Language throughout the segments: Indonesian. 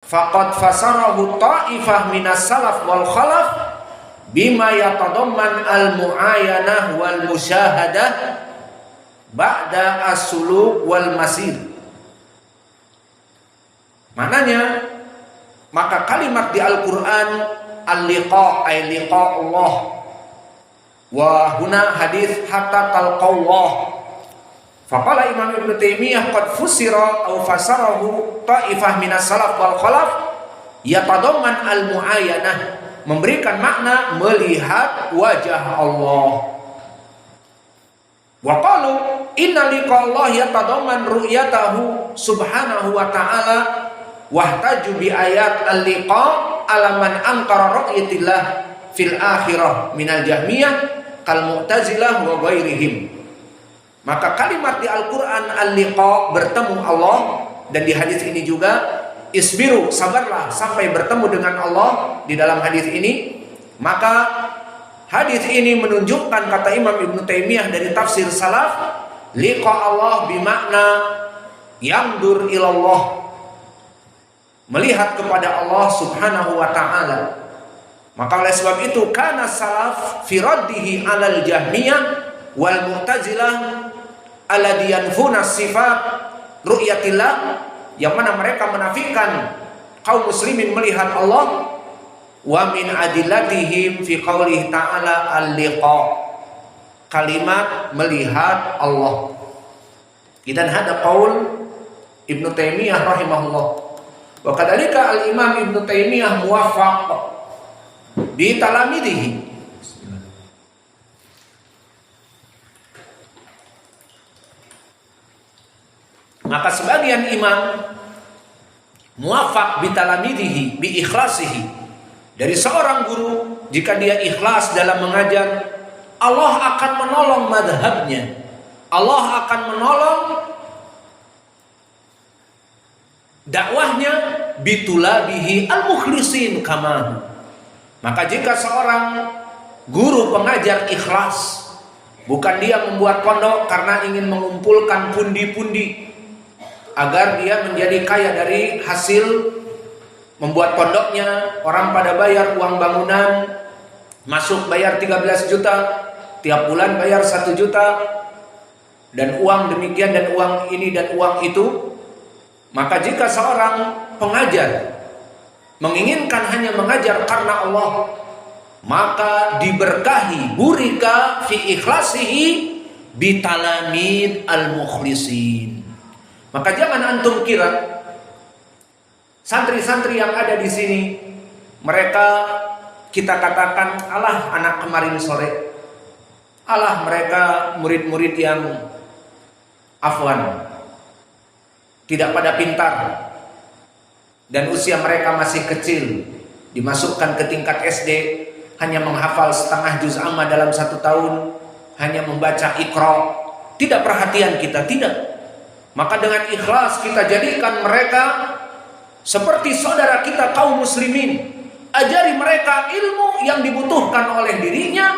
faqad fasarahu ta'ifah minas salaf wal khalaf bima yatadamman al-mu'ayanah wal musyahadah ba'da as-suluk wal masir. Mananya, maka kalimat di Al-Quran al-liqa ay liqa Allah, wa huna hadis hatta talqallah. Faqala Imam Ibnu Taimiyah qad fusira aw fasarahu ta'ifah minas salaf wal khalaf yatadamman al-mu'ayanah, memberikan makna melihat wajah Allah. Wa qalu inna liqa Allah yatadamman ru'yatahu subhanahu wa ta'ala wahtaju bi ayat al-liqa ala man ankara ru'yatillah fil akhirah minal jahmiyah kal mu'tazilah wa ghairihim. Maka kalimat di Al-Quran al-liqa, bertemu Allah, dan di hadis ini juga isbiru, sabarlah sampai bertemu dengan Allah di dalam hadis ini. Maka hadis ini menunjukkan, kata Imam Ibnu Taimiyah dari tafsir salaf, liqa Allah bimakna yamdur ilallah, melihat kepada Allah subhanahu wa ta'ala. Maka oleh sebab itu kana salaf fi raddihi alal jahmiyah wal mu'tazilah alladhi yanfuna sifat ru'yatillah, yang mana mereka menafikan kaum muslimin melihat Allah. Wa min adillatihim fi qaulihi ta'ala al-liqa, kalimat melihat Allah. Idan hada qaul Ibnu Taimiyah rahimahullah. Wa kadzalika al-Imam Ibnu Taimiyah muwaffaq bi talamidihi. Maka sebagian imam muwafaq bi talamidihi bi ikhlasihi, dari seorang guru jika dia ikhlas dalam mengajar, Allah akan menolong madhabnya, Allah akan menolong dakwahnya bitulabihi al-mukhlisin kamahu. Maka jika seorang guru pengajar ikhlas, bukan dia membuat pondok karena ingin mengumpulkan pundi-pundi agar dia menjadi kaya dari hasil membuat pondoknya, orang pada bayar uang bangunan, masuk bayar 13 juta, tiap bulan bayar 1 juta, dan uang demikian dan uang ini dan uang itu. Maka jika seorang pengajar menginginkan hanya mengajar karena Allah, maka diberkahi burika fi ikhlasihi bitalamid al-mukhlisin. Maka jangan antum kira santri-santri yang ada di sini mereka kita katakan alah anak kemarin sore, alah mereka murid-murid yang afwan, tidak pada pintar, dan usia mereka masih kecil, dimasukkan ke tingkat SD hanya menghafal setengah juz amma dalam 1 tahun, hanya membaca Iqra, tidak perhatian kita, tidak. Maka dengan ikhlas kita jadikan mereka seperti saudara kita kaum muslimin, ajari mereka ilmu yang dibutuhkan oleh dirinya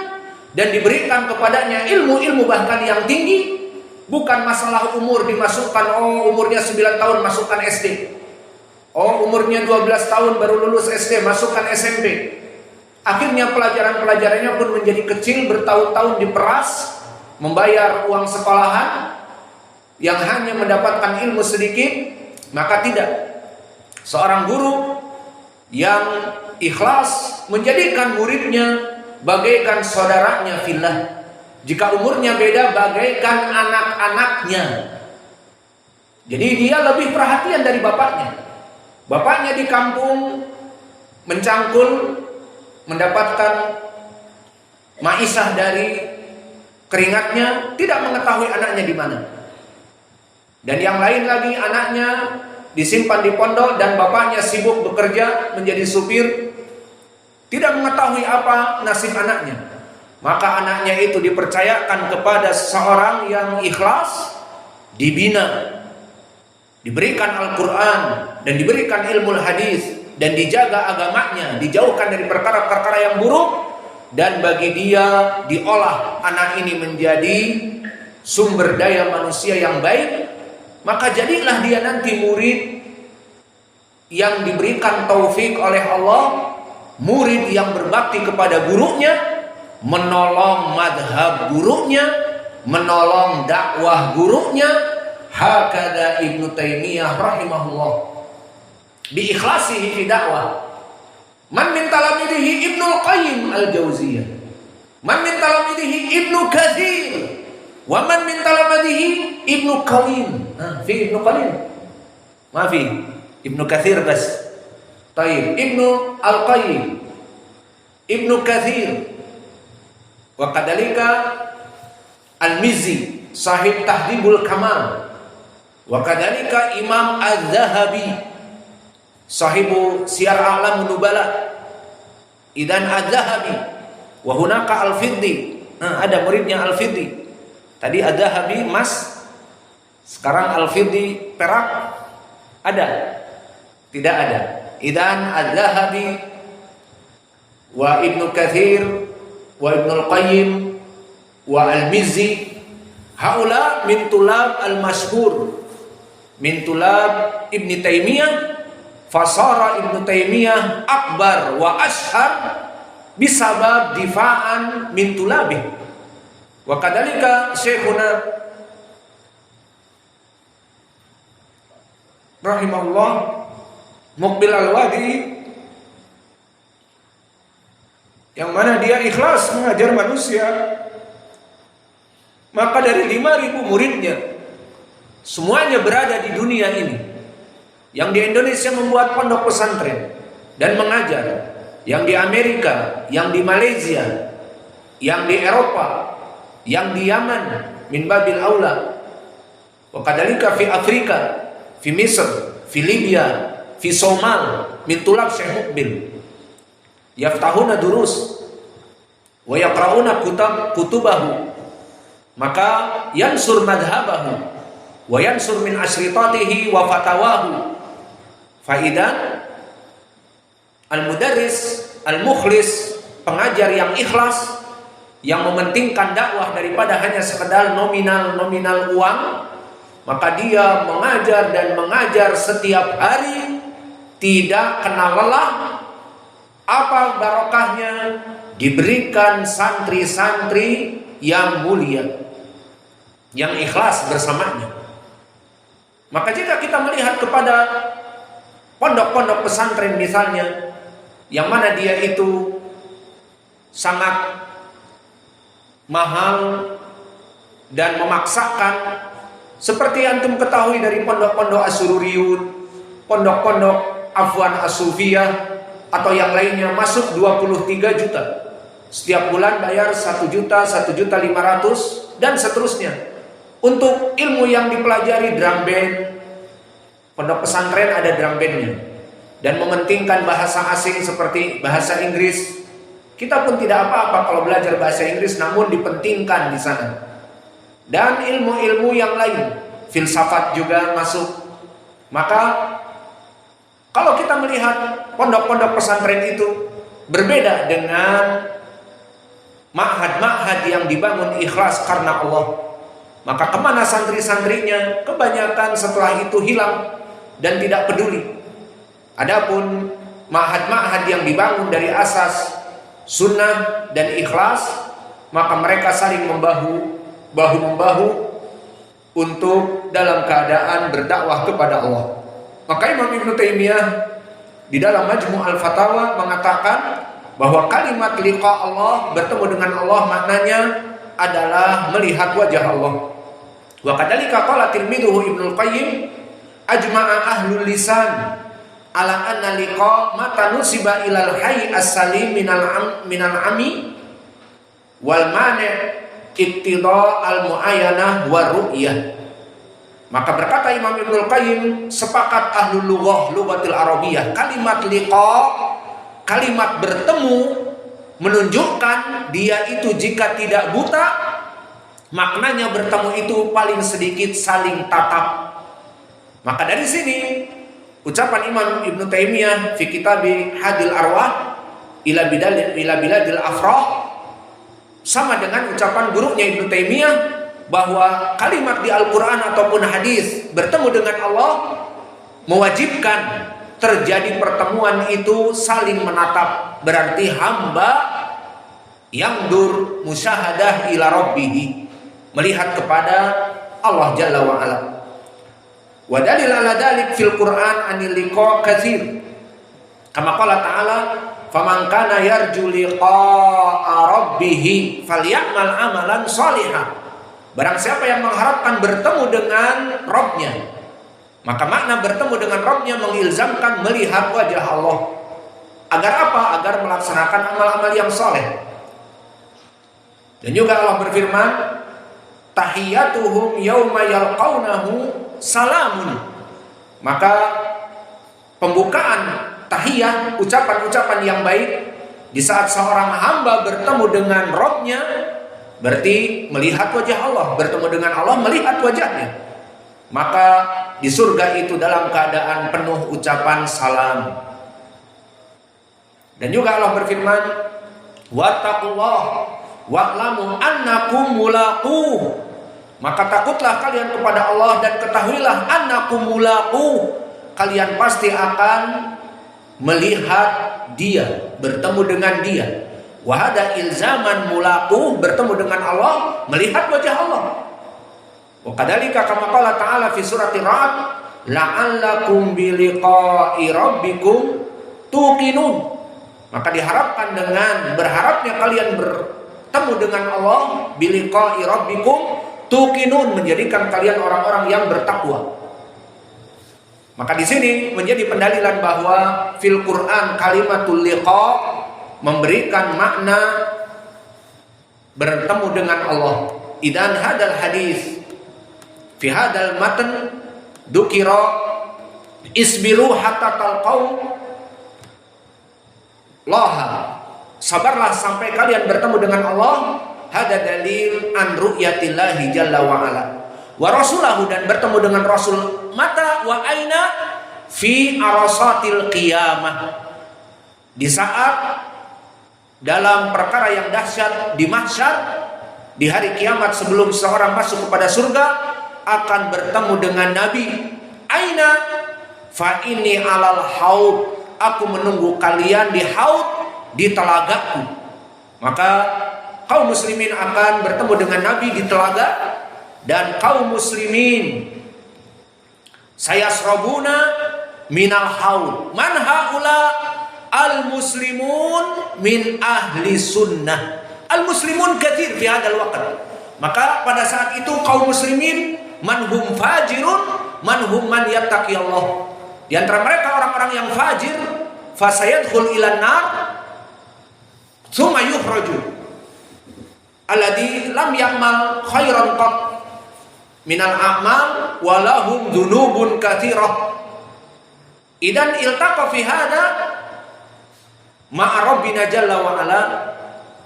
dan diberikan kepadanya ilmu-ilmu bahkan yang tinggi. Bukan masalah umur dimasukkan, oh umurnya 9 tahun masukkan SD, oh umurnya 12 tahun baru lulus SD masukkan SMP. Akhirnya pelajaran-pelajarannya pun menjadi kecil, bertahun-tahun diperas, membayar uang sekolahan yang hanya mendapatkan ilmu sedikit. Maka tidak, seorang guru yang ikhlas menjadikan muridnya bagaikan saudaranya fillah. Jika umurnya beda, bagaikan anak-anaknya. Jadi dia lebih perhatian dari bapaknya. Bapaknya di kampung mencangkul, mendapatkan maisah dari keringatnya, tidak mengetahui anaknya di mana. Dan yang lain lagi, anaknya disimpan di pondok dan bapaknya sibuk bekerja menjadi supir, tidak mengetahui apa nasib anaknya. Maka anaknya itu dipercayakan kepada seorang yang ikhlas, dibina, diberikan Al-Quran dan diberikan ilmu hadis, dan dijaga agamanya, dijauhkan dari perkara-perkara yang buruk, dan bagi dia diolah anak ini menjadi sumber daya manusia yang baik. Maka jadilah dia nanti murid yang diberikan taufik oleh Allah, murid yang berbakti kepada gurunya, menolong madhab gurunya, menolong dakwah gurunya. Hakada Ibnu Taimiyah rahimahullah bi ikhlasihi fi dakwah. Man min talamidihi Ibnu Qayyim al-Jauziyah, man min talamidihi Ibnu Katsir, wa man min talamidihi Ibnu Qalim. Fi Ibnu Qalim, ma fi Ibnu Katsir bas. Taib Ibnu Al-Qayyim, Ibnu Katsir, wa kadalika Al-Mizzi sahib Tahdhibul Kamal, wa kadalika Imam Az-Zahabi sahibu Syiar A'lam Nubala, Idan Az-Zahabi, wa hunaka Al-Fiddi. Ada muridnya Al-Fiddi. Tadi Az-Zahabi emas, sekarang Al-Fiddi perak. Ada? Tidak ada. Idan Az-Zahabi wa Ibnu Katsir wa Ibnu Al-Qayyim wa Al-Mizzi, haula min tulab al-masyhur min tulab Ibnu Taimiyah. Fasara Ibnu Taimiyah akbar wa ashhar bisabab difa'an min tulabih. Wa kadalika Syekhuna rahimahullah Muqbil Al-Wadi, yang mana dia ikhlas mengajar manusia. Maka dari 5.000 muridnya, semuanya berada di dunia ini. Yang di Indonesia membuat pondok pesantren dan mengajar, yang di Amerika, yang di Malaysia, yang di Eropa, yang di Yaman, min babil aula. Wa kadalika fi Afrika, fi Misr, fi Libya, fi Somal, min tulab Syekh Muqbil. Yaftahuna durus wa yaqra'una kutubahu, maka yansur madhabahu wa yansur min asritatihi wa fatawahu. Faidan al-mudarris al-mukhlis, pengajar yang ikhlas, yang mementingkan dakwah daripada hanya sekedar nominal uang, maka dia mengajar dan mengajar setiap hari, tidak kenal lelah. Apa barokahnya? Diberikan santri-santri yang mulia, yang ikhlas bersamanya. Maka jika kita melihat kepada pondok-pondok pesantren misalnya, yang mana dia itu sangat mahal dan memaksakan, seperti antum ketahui dari pondok-pondok Asyururiyun, pondok-pondok Afwan As-Sufiyah atau yang lainnya, masuk 23 juta setiap bulan, bayar 1 juta, 1.500.000 dan seterusnya untuk ilmu yang dipelajari. Drum band, pondok pesantren ada drum bandnya, dan mementingkan bahasa asing seperti bahasa Inggris. Kita pun tidak apa-apa kalau belajar bahasa Inggris, namun dipentingkan di sana. Dan ilmu-ilmu yang lain, filsafat juga masuk. Maka kalau kita melihat pondok-pondok pesantren itu berbeda dengan ma'had-ma'had yang dibangun ikhlas karena Allah, maka kemana santri-santrinya? Kebanyakan setelah itu hilang dan tidak peduli. Adapun ma'had-ma'had yang dibangun dari asas sunnah dan ikhlas, maka mereka saling bahu-membahu untuk dalam keadaan berdakwah kepada Allah. Maka Imam Ibnu Taimiyah di dalam Majmu' Al-Fatawa mengatakan bahwa kalimat liqa Allah, bertemu dengan Allah, maknanya adalah melihat wajah Allah. Wa kadzalika qala tilmiduhu Ibnu Qayyim, ajma'a ahlul lisan ala anna liqa mata nusiba ilal hayy as-salim minal ami wal mani' iqtida al-muayyanah wa ru'yah. Maka berkata Imam Ibnu Qayyim, sepakat ahlul lughah, lughatil arabiyah, kalimat liqa, kalimat bertemu, menunjukkan dia itu jika tidak buta, maknanya bertemu itu paling sedikit saling tatap. Maka dari sini ucapan Imam Ibnu Taimiyah fi kitabi Hadil Arwah ila biladil afrah sama dengan ucapan gurunya Ibnu Taimiyah, bahwa kalimat di Al-Quran ataupun hadis bertemu dengan Allah mewajibkan terjadi pertemuan itu saling menatap, berarti hamba yang musyahadah ila rabbih, melihat kepada Allah Jalla wa Ala. Wa dalil ala dalik fil Qur'an anil liqa katsir. Kama qala ta'ala, "Faman kana yarju liqa'a rabbih falyamal amalan shalihan." Barang siapa yang mengharapkan bertemu dengan Rabb-Nya, maka makna bertemu dengan Rabb-Nya mengilzamkan melihat wajah Allah. Agar apa? Agar melaksanakan amal-amal yang soleh. Dan juga Allah berfirman, "Tahiyyatuhum yauma yalqaunahu salamun." Maka pembukaan tahiyah, ucapan-ucapan yang baik di saat seorang hamba bertemu dengan Rabb-Nya, berarti melihat wajah Allah, bertemu dengan Allah, melihat wajahnya. Maka di surga itu dalam keadaan penuh ucapan salam. Dan juga Allah berfirman, "Wattaqullah wa'lamu annakum mulaquh." Maka takutlah kalian kepada Allah dan ketahuilah annakum mulaquh, kalian pasti akan melihat Dia, bertemu dengan Dia. Wahada ilzaman mulaquh, bertemu dengan Allah, melihat wajah Allah. Wa kadzalika kama qala ta'ala fi surati Ra'd, la'allakum biliqa'i rabbikum tuqinun. Maka diharapkan dengan berharapnya kalian bertemu dengan Allah, biliqa'i rabbikum tuqinun, menjadikan kalian orang-orang yang bertakwa. Maka di sini menjadi pendalilan bahwa fil Quran kalimatul liqa memberikan makna bertemu dengan Allah. Idan hadal hadis fi hadal matan dukira isbiru hatta talqau laha, sabarlah sampai kalian bertemu dengan Allah. Hada dalil an ru'yatillahi jalla wa ala wa rasulahu, dan bertemu dengan Rasul mata wa aina fi arasatil qiyamah, di saat dalam perkara yang dahsyat di mahsyar, di hari kiamat sebelum seorang masuk kepada surga akan bertemu dengan Nabi. Aina fa inni alal haud, aku menunggu kalian di haud, di telagaku. Maka kaum muslimin akan bertemu dengan Nabi di telaga, dan kaum muslimin sayasrabuna minal haud. Man haula? Al muslimun min ahli sunnah. Al muslimun katsir fi hadzal waqt. Maka pada saat itu kaum muslimin manhum fajirun, manhum man yattaqi Allah. Di antara mereka orang-orang yang fajir, fasayadkhul ilan nar tsumma yukhraju alladzi lam ya'mal khairan qat minal a'mal wa lahum dzunubun katsirah. Idan iltaqa fi hada ma'a rabbina jalla wa ala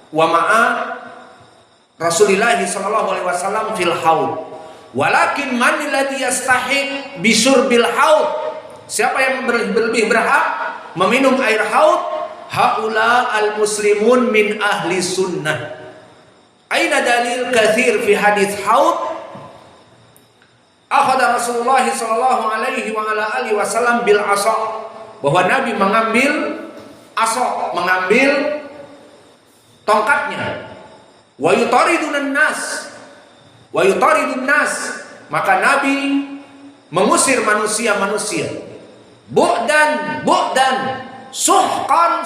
wa ma'a Rasulillah sallallahu alaihi wasallam fil haud. Walakin man alladhi yastahiq bisyurbil haud, siapa yang lebih berhak meminum air haud? Haula al muslimun min ahli sunnah. Aina dalil katsir fi hadits haud? Akhadha Rasulullah sallallahu alaihi wa ala alihi wasallam bil asa, bahwa Nabi mengambil asa, mengambil tongkatnya. Wa yutaridun nas, wa yutaridun nas, maka Nabi mengusir manusia-manusia. Bu'dan suhqan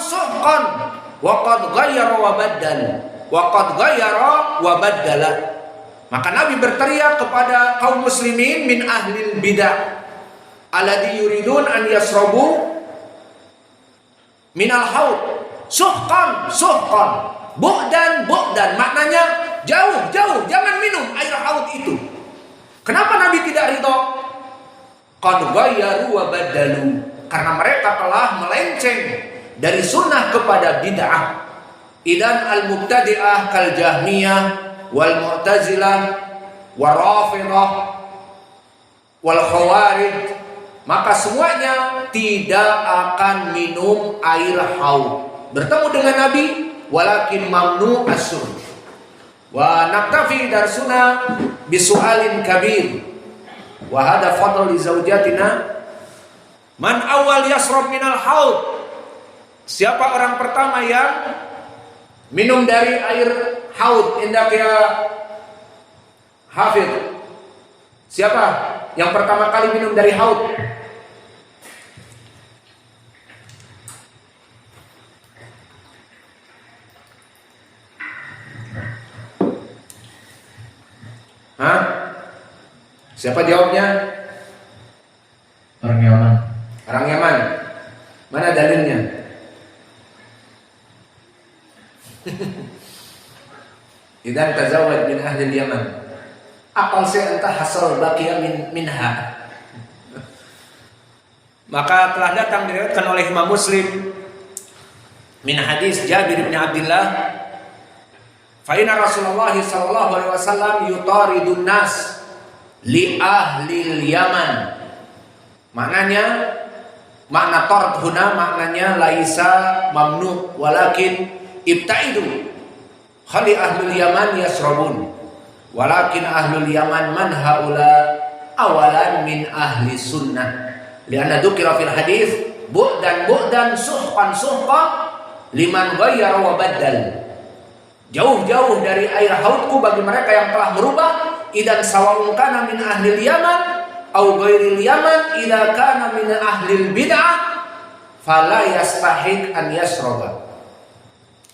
wa qad ghayyara wa baddala. Maka Nabi berteriak kepada kaum muslimin min ahlil bidah alladzi yuridun an yasrabu minal haud suhqan, bu'dan, maknanya jauh, jangan minum air haud itu. Kenapa Nabi tidak ridho? Qad ghayyaru wa baddalu, karena mereka telah melenceng dari sunnah kepada bid'ah. Idan al-mubtadi'ah kal jahmiyah wal mu'tazilah wal rafidah wal khawarij, maka semuanya tidak akan minum air haud. Bertemu dengan Nabi, walakin mamnu asyur. Wa naktafi darsuna bisu'alin kabir. Wa hada fadl li zaujatina Man awal yasrob minal haud. Siapa orang pertama yang minum dari air haud? Indak ya Hafidh. Siapa yang pertama kali minum dari haud? Hah? Siapa jawabnya? Orang Yaman. Orang Yaman. Mana dalilnya? Idan tazawwaj min ahli Yaman. Akal saya entah hasal baqiya minha. Maka telah datang diriwayatkan oleh Imam Muslim min hadis Jabir bin Abdullah, fa inna Rasulullah sallallahu alaihi wasallam yutaridun nas li ahli Yaman. Maknanya, makna tard huna maknanya laisa mamnu walakin ibtaidu. Khali ahlul Yaman yasrabun. Walakin ahlul Yaman man haula awalan min ahli sunnah. Lianna dzukira fil hadis bu'dan suhqan liman ghayyara wa baddal. Jauh-jauh dari air haudku bagi mereka yang telah merubah. Idan sawa'un kana min ahli Yaman au ghairil Yaman idza kana min ahli bid'ah fala yastahiq an yasraba.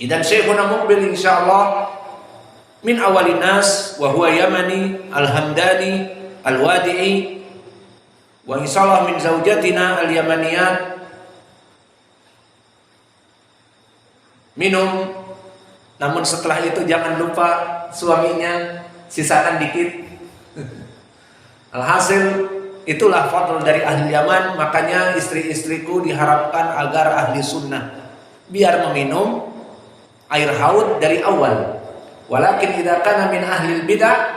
Idan Syekhuna Muqbil insyaallah min awalin nas wa huwa Yamani al-Hamdani al-Wadi'i wa insyaallah min zaujatina al-Yamaniyat. Minum, namun setelah itu jangan lupa suaminya, sisakan dikit. Alhasil itulah fadl dari ahli Yaman. Makanya istri-istriku diharapkan agar ahli sunnah, biar meminum air haud dari awal. Walakin idza kana min ahli bidah